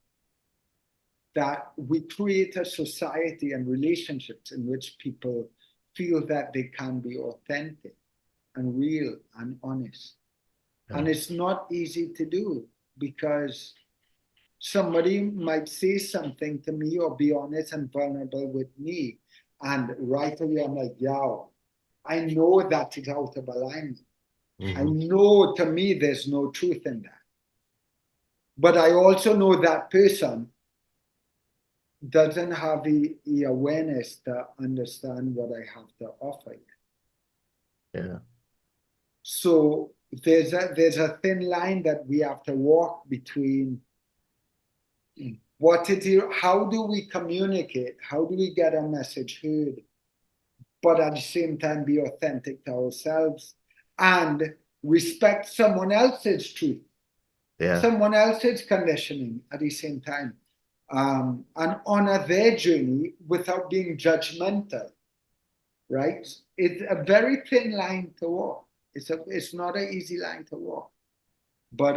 we create a society and relationships in which people feel that they can be authentic and real and honest. Yeah. And it's not easy to do because somebody might say something to me or be honest and vulnerable with me. And right away, I'm like, yo, I know that is out of alignment. I Mm-hmm. know, to me, there's no truth in that. But I also know that person doesn't have the awareness to understand what I have to offer. Yeah. So there's a thin line that we have to walk between how do we communicate, how do we get a message heard, but at the same time be authentic to ourselves and respect someone else's truth, Yeah. someone else's conditioning at the same time, and honor their journey without being judgmental, right? It's a very thin line to walk. It's not an easy line to walk. But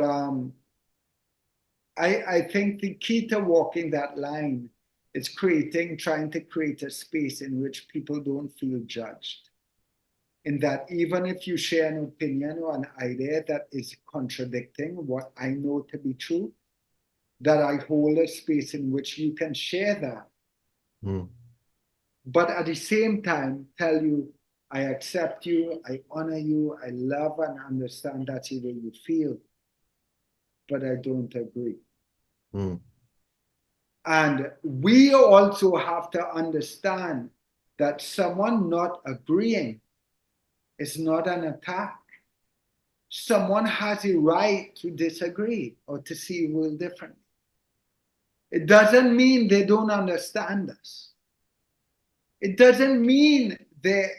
I think the key to walking that line is trying to create a space in which people don't feel judged. In that, even if you share an opinion or an idea that is contradicting what I know to be true, that I hold a space in which you can share that. Mm. But at the same time, tell you, I accept you, I honor you, I love and understand that's the way you feel, but I don't agree. Mm. And we also have to understand that someone not agreeing is not an attack. Someone has a right to disagree or to see the world differently. It doesn't mean they don't understand us. It doesn't mean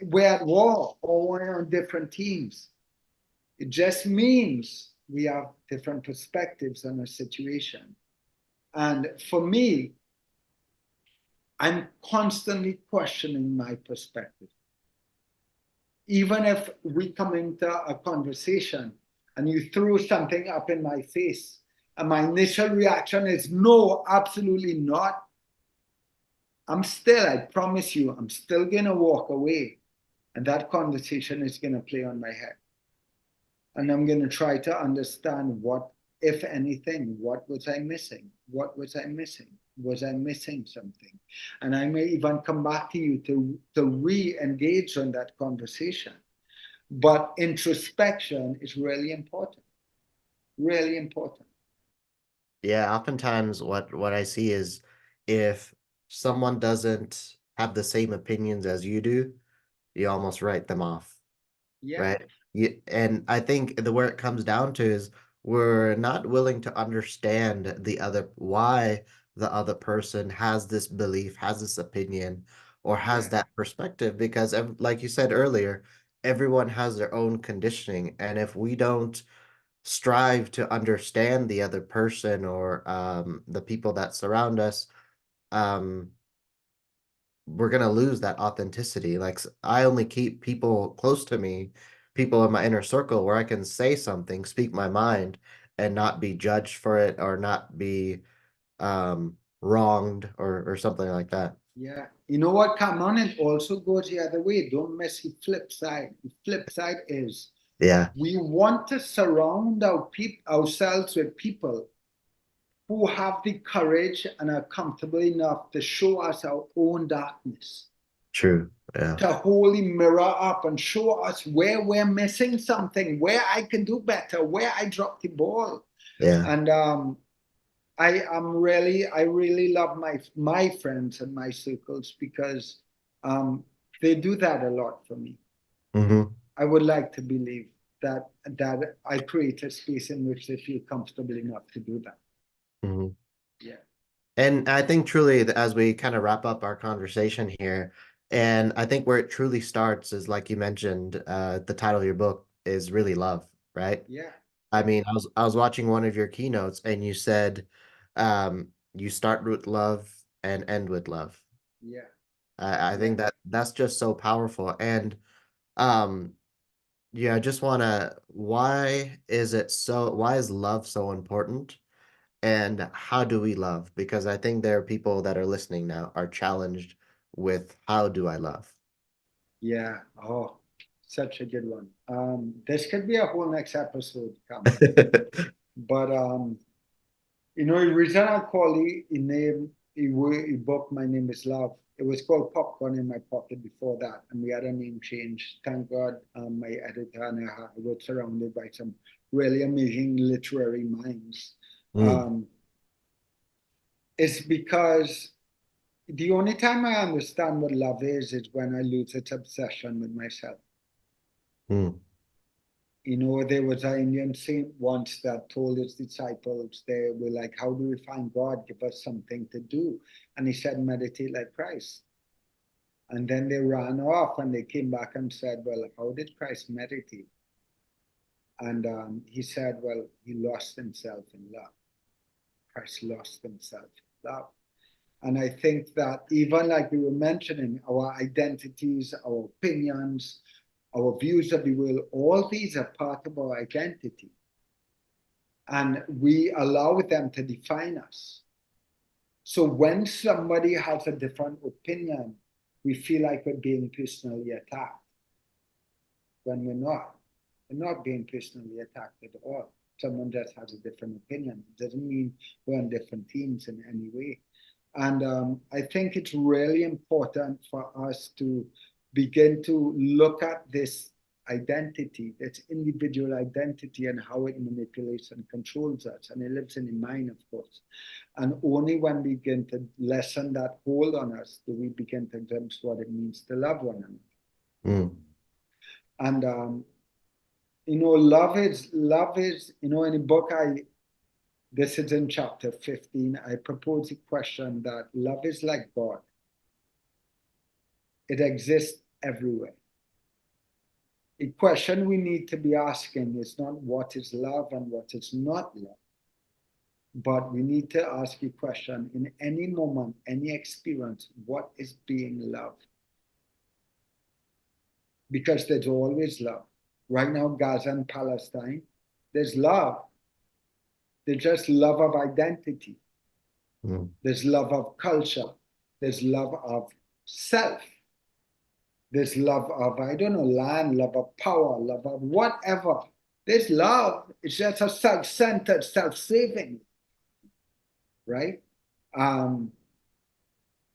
we're at war or we're on different teams. It just means we have different perspectives on a situation. And for me, I'm constantly questioning my perspective. Even if we come into a conversation and you throw something up in my face, and my initial reaction is no, absolutely not. I promise you, I'm still going to walk away. And that conversation is going to play on my head. And I'm going to try to understand what, if anything, what was I missing? What was I missing? Was I missing something? And I may even come back to you to re-engage on that conversation. But introspection is really important, really important. Yeah, oftentimes what I see is if someone doesn't have the same opinions as you do, you almost write them off, Yeah, right? And I think the where it comes down to is we're not willing to understand the other why the other person has this belief, has this opinion, or has yeah, that perspective because like you said earlier, everyone has their own conditioning, and if we don't strive to understand the other person or the people that surround us, um, we're gonna lose that authenticity. Like I only keep people close to me, people in my inner circle where I can say something, speak my mind, and not be judged for it or not be wronged or something like that. yeah. You know what, Cameron? It also goes the other way. Don't miss the flip side. The flip side is Yeah, we want to surround ourselves with people who have the courage and are comfortable enough to show us our own darkness, true. Yeah, to wholly mirror up and show us where we're missing something, where I can do better, where I dropped the ball. yeah. And I really love my friends and my circles because they do that a lot for me. Mm-hmm. I would like to believe that I create a space in which they feel comfortable enough to do that. Mm-hmm. Yeah, And I think truly, as we kind of wrap up our conversation here, and I think where it truly starts is like you mentioned, the title of your book is really love, right? yeah, I yeah, mean, I was watching one of your keynotes, and you said, you start with love and end with love. yeah, I yeah, think that's just so powerful, and um, yeah, I just wanna, why is love so important? And how do we love? Because I think there are people that are listening now are challenged with how do I love? yeah. Oh, such a good one. This could be a whole next episode, Cameron. But the reason I call the book My Name is Love. It was called Popcorn in My Pocket before that, and we had a name change. Thank God, my editor and I were surrounded by some really amazing literary minds. Mm, Um, it's because the only time I understand what love is when I lose its obsession with myself. mm, There was an Indian saint once that told his disciples, they were like, how do we find God? Give us something to do. And he said, meditate like Christ. And then they ran off and they came back and said, well, how did Christ meditate? And he said, well, he lost himself in love. Christ lost himself in love. And I think that even like we were mentioning, our identities, our opinions, our views of the world, all these are part of our identity. And we allow them to define us. So when somebody has a different opinion, we feel like we're being personally attacked when we're not. We're not being personally attacked at all. Someone just has a different opinion. It doesn't mean we're on different teams in any way. And I think it's really important for us to begin to look at this identity, this individual identity, and how it manipulates and controls us. And it lives in the mind, of course. And only when we begin to lessen that hold on us do we begin to glimpse what it means to love one another. mm, And love is, in the book this is in chapter 15, I propose a question that love is like God. It exists everywhere. The question we need to be asking is not what is love and what is not love, but we need to ask a question in any moment, any experience, what is being loved? Because there's always love. Right now, Gaza and Palestine, there's love. There's just love of identity. mm, There's love of culture. There's love of self. There's love of, I don't know, land, love of power, love of whatever. There's love. It's just a self-centered, self-saving, right? Um,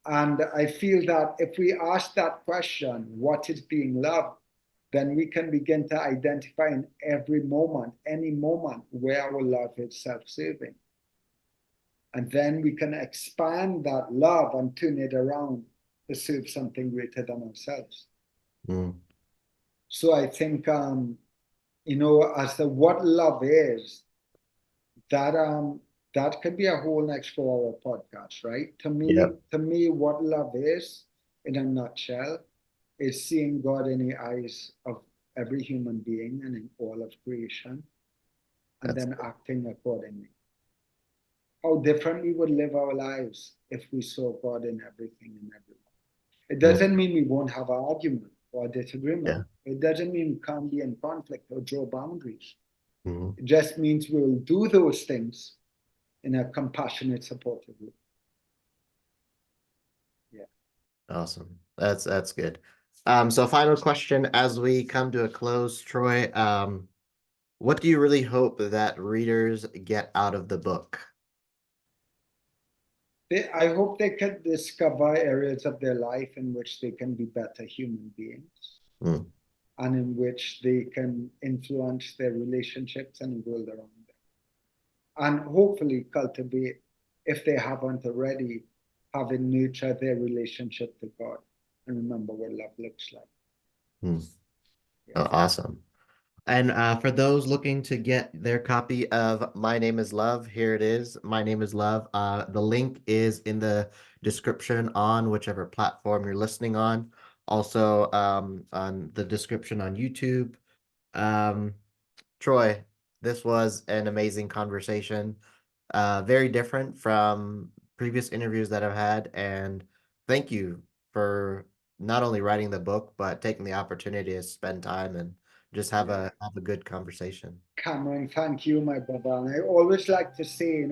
and I feel that if we ask that question, what is being loved, then we can begin to identify in every moment, any moment, where our love is self-saving. And then we can expand that love and turn it around to serve something greater than ourselves. Mm. So I think, as to what love is, that that could be a whole next 4 hour podcast, right? Yep. To me, what love is, in a nutshell, is seeing God in the eyes of every human being and in all of creation, and That's then acting accordingly. How different we would live our lives if we saw God in everything and everyone. It mm, doesn't mean we won't have an argument or a disagreement. yeah. It doesn't mean we can't be in conflict or draw boundaries. Mm. It just means we'll do those things in a compassionate, supportive way. Yeah. Awesome. That's good. So final question as we come to a close, Troy. What do you really hope that readers get out of the book? I hope they can discover areas of their life in which they can be better human beings Mm. and in which they can influence their relationships and the world around them. And hopefully cultivate, if they haven't already, having nurtured their relationship to God and remember what love looks like. Mm. Yeah. Oh, awesome. And for those looking to get their copy of My Name is Love, here it is. My Name is Love. The link is in the description on whichever platform you're listening on. Also, on the description on YouTube. Um, Troy, this was an amazing conversation. Very different from previous interviews that I've had. And thank you for not only writing the book, but taking the opportunity to spend time and just Yeah. have a good conversation. Cameron, thank you, my brother. And I always like to say,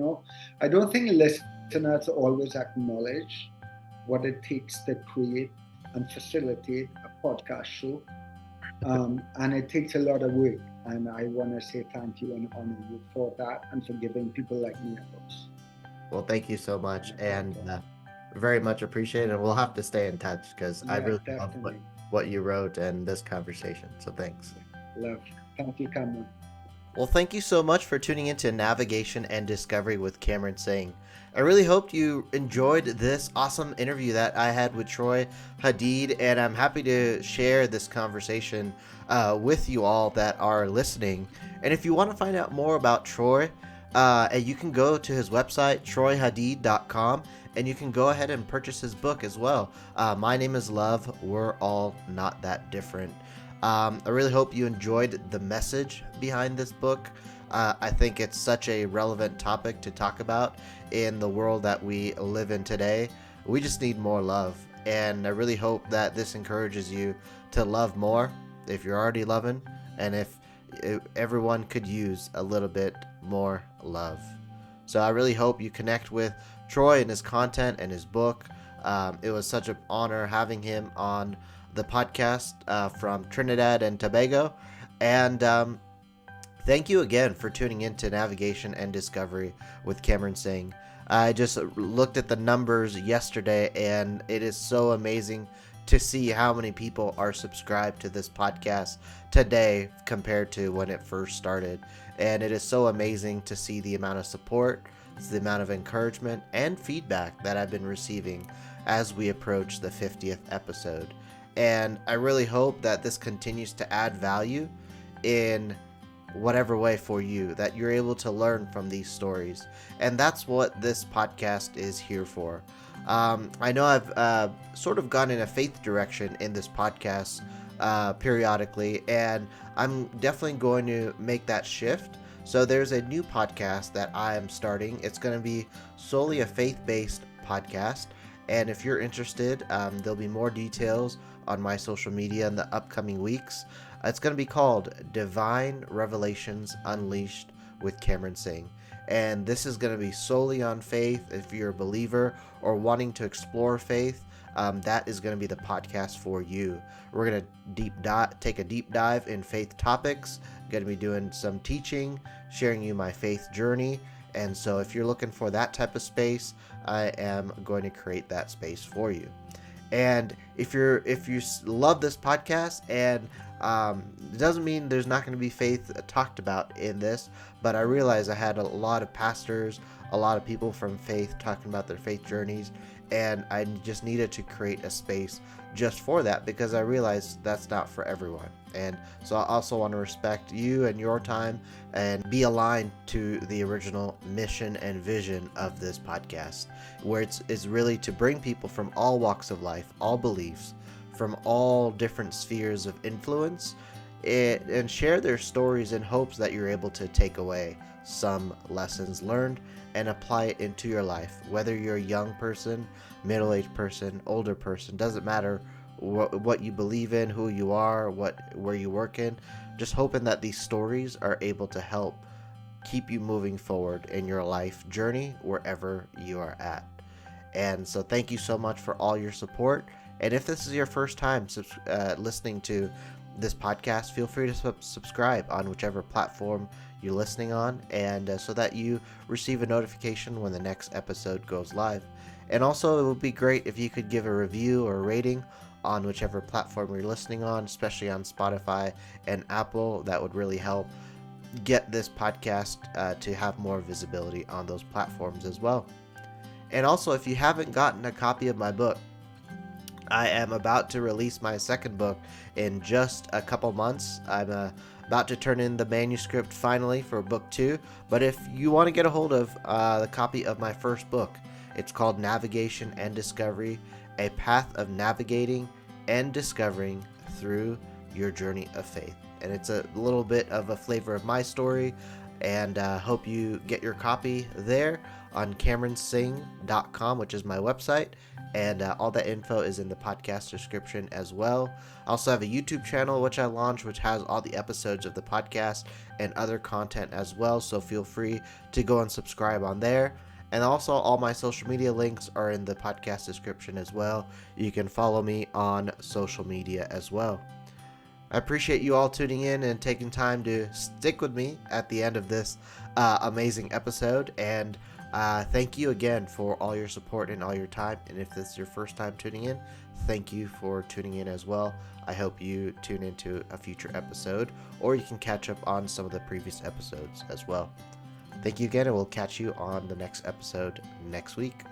I don't think listeners always acknowledge what it takes to create and facilitate a podcast show. And it takes a lot of work. And I want to say thank you and honor you for that and for giving people like me a voice. Well, thank you so much, No and problem. very much appreciated. And we'll have to stay in touch because I Yeah, really love definitely. what you wrote and this conversation. So thanks. Love. Thank you, Cameron. Well, thank you so much for tuning into Navigation and Discovery with Cameron Singh. I really hoped you enjoyed this awesome interview that I had with Troy Hadeed, and I'm happy to share this conversation with you all that are listening. And if you want to find out more about Troy, you can go to his website, troyhadeed.com, and you can go ahead and purchase his book as well. My Name is Love, We're All Not That Different. I really hope you enjoyed the message behind this book. I think it's such a relevant topic to talk about in the world that we live in today. We just need more love. And I really hope that this encourages you to love more if you're already loving, and if everyone could use a little bit more love. So I really hope you connect with Troy and his content and his book. It was such an honor having him on the podcast from Trinidad and Tobago. And thank you again for tuning in to Navigation and Discovery with Cameron Singh. I just looked at the numbers yesterday, and it is so amazing to see how many people are subscribed to this podcast today compared to when it first started. And it is so amazing to see the amount of support, the amount of encouragement, and feedback that I've been receiving as we approach the 50th episode. And I really hope that this continues to add value in whatever way for you, that you're able to learn from these stories. And that's what this podcast is here for. I know I've sort of gone in a faith direction in this podcast periodically, and I'm definitely going to make that shift. So there's a new podcast that I am starting. It's going to be solely a faith-based podcast. And if you're interested, there'll be more details on my social media in the upcoming weeks. It's going to be called Divine Revelations Unleashed with Cameron Singh. And this is going to be solely on faith. If you're a believer or wanting to explore faith, that is going to be the podcast for you. We're going to take a deep dive in faith topics. Going to be doing some teaching, sharing you my faith journey. And so if you're looking for that type of space, I am going to create that space for you. And if you love this podcast and It doesn't mean there's not going to be faith talked about in this, but I realized I had a lot of pastors, a lot of people from faith talking about their faith journeys, and I just needed to create a space just for that because I realized that's not for everyone. And so I also want to respect you and your time and be aligned to the original mission and vision of this podcast, where it's really to bring people from all walks of life, all beliefs, from all different spheres of influence, and share their stories in hopes that you're able to take away some lessons learned and apply it into your life. Whether you're a young person, middle-aged person, older person, doesn't matter what you believe in, who you are, where you work in. Just hoping that these stories are able to help keep you moving forward in your life journey wherever you are at. And so thank you so much for all your support. And if this is your first time listening to this podcast, feel free to subscribe on whichever platform you're listening on, and so that you receive a notification when the next episode goes live. And also, it would be great if you could give a review or a rating on whichever platform you're listening on, especially on Spotify and Apple. That would really help get this podcast to have more visibility on those platforms as well. And also, if you haven't gotten a copy of my book, I am about to release my second book in just a couple months. I'm about to turn in the manuscript finally for book 2. But if you want to get a hold of the copy of my first book, it's called Navigation and Discovery, A Path of Navigating and Discovering Through Your Journey of Faith. And it's a little bit of a flavor of my story, and hope you get your copy there on CameronSing.com, which is my website, and all that info is in the podcast description as well. I also have a YouTube channel which I launched, which has all the episodes of the podcast and other content as well, so feel free to go and subscribe on there. And also, all my social media links are in the podcast description as well. You can follow me on social media as well. I appreciate you all tuning in and taking time to stick with me at the end of this amazing episode. And thank you again for all your support and all your time. And if this is your first time tuning in, thank you for tuning in as well. I hope you tune into a future episode, or you can catch up on some of the previous episodes as well. Thank you again, and we'll catch you on the next episode next week.